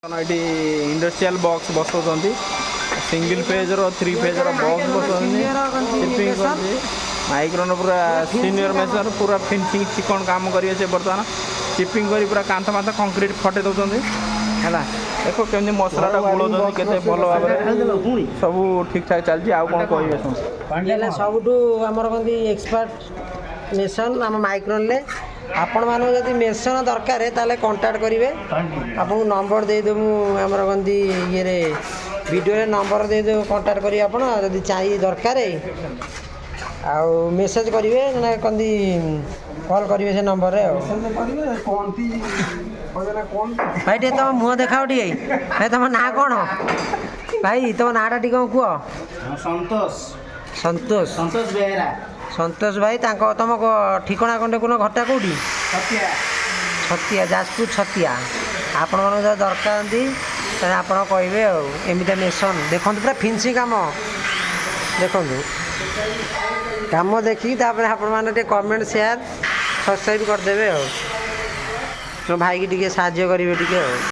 ये industrial box बसौं single page रो 3 page रो box बसौं micron पूरा senior measure पूरा फिनिशिंग चिकन काम करिए से बर्तमान चिपिंग करी पूरा कांथ माथ कंक्रीट फटे दौरान है देखो केमती मसलाटा गोलाउं के भल भाव सब ठीक ठाक चलती आउ कौन कहे सबुठू आमर कौन एक्सपर्ट मेसन आम माइक्रोन ले आपण मान जब मेसन दरकार ताले कांटेक्ट करेंगे आपको नंबर देदेमु आमर कौन ये वीडियो नंबर देदेव कांटेक्ट करेंगे आप चाहिए दरकार आउ मेसेज करेंगे ना कौन कॉल करेंगे से नंबर भाई टे तुम मुँह देखाओ टे भाई तुम ना कौन भाई तुम नाटा टी कौन कह संतोष संतोष संतोष बेहेरा संतोष भाई तुम ठिकଣା कंडे कौन घरटा कौटी छतिया छतिया जाजपुर छतिया आपण मन जो दरकार आप कहे एमती मेसन देखो पूरा फिनिशिंग काम देखो काम देखिए आपण कमेंट शेयर सब्सक्राइब करदे भाई की टे साहाय्य करेंगे टे।